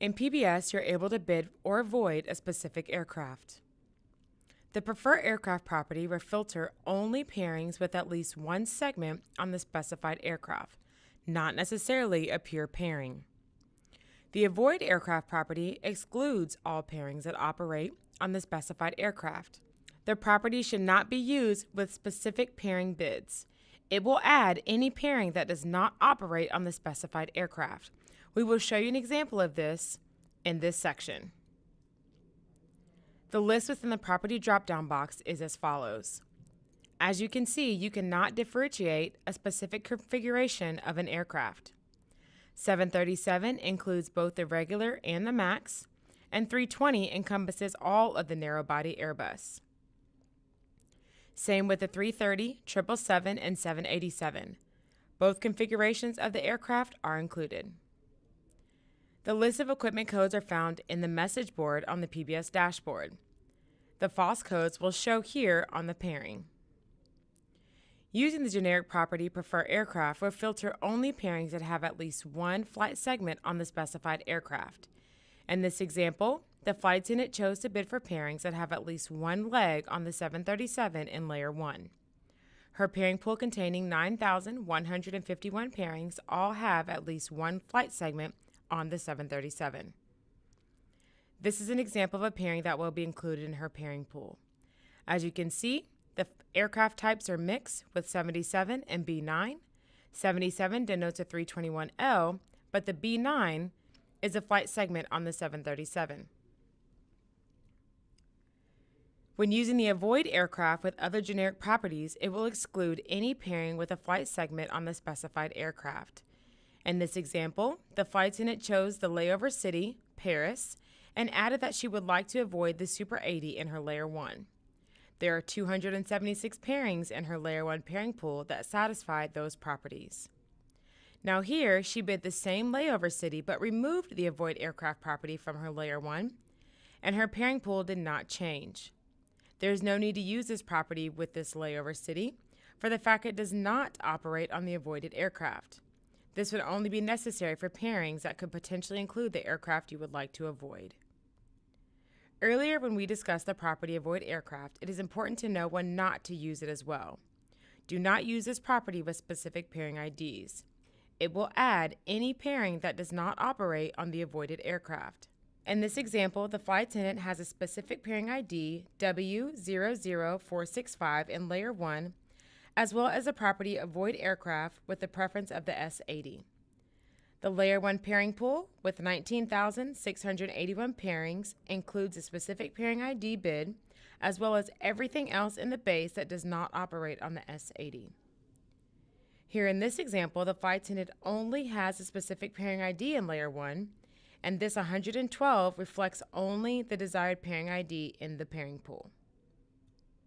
In PBS, you're able to bid or avoid a specific aircraft. The Prefer Aircraft property will filter only pairings with at least one segment on the specified aircraft, not necessarily a pure pairing. The Avoid Aircraft property excludes all pairings that operate on the specified aircraft. The property should not be used with specific pairing bids. It will add any pairing that does not operate on the specified aircraft. We will show you an example of this in this section. The list within the property drop-down box is as follows. As you can see, you cannot differentiate a specific configuration of an aircraft. 737 includes both the regular and the MAX, and 320 encompasses all of the narrow-body Airbus. Same with the 330, 777, and 787. Both configurations of the aircraft are included. The list of equipment codes are found in the message board on the PBS dashboard. The FOSS codes will show here on the pairing. Using the generic property Prefer Aircraft will filter only pairings that have at least one flight segment on the specified aircraft. In this example, the flight attendant chose to bid for pairings that have at least one leg on the 737 in Layer 1. Her pairing pool containing 9,151 pairings all have at least one flight segment on the 737. This is an example of a pairing that will be included in her pairing pool. As you can see, the aircraft types are mixed with 77 and B9. 77 denotes a 321L, but the B9 is a flight segment on the 737. When using the Avoid Aircraft with other generic properties, it will exclude any pairing with a flight segment on the specified aircraft. In this example, the flight attendant chose the layover city, Paris, and added that she would like to avoid the Super 80 in her Layer 1. There are 276 pairings in her Layer 1 pairing pool that satisfy those properties. Now here, she bid the same layover city but removed the Avoid Aircraft property from her Layer 1, and her pairing pool did not change. There is no need to use this property with this layover city, for the fact it does not operate on the avoided aircraft. This would only be necessary for pairings that could potentially include the aircraft you would like to avoid. Earlier, when we discussed the property Avoid Aircraft, it is important to know when not to use it as well. Do not use this property with specific pairing IDs. It will add any pairing that does not operate on the avoided aircraft. In this example, the flight attendant has a specific pairing ID W00465 in Layer 1, as well as the property Avoid Aircraft with the preference of the S80. The Layer 1 pairing pool with 19,681 pairings includes a specific pairing ID bid, as well as everything else in the base that does not operate on the S80. Here in this example, the flight attendant only has a specific pairing ID in Layer 1, and this 112 reflects only the desired pairing ID in the pairing pool.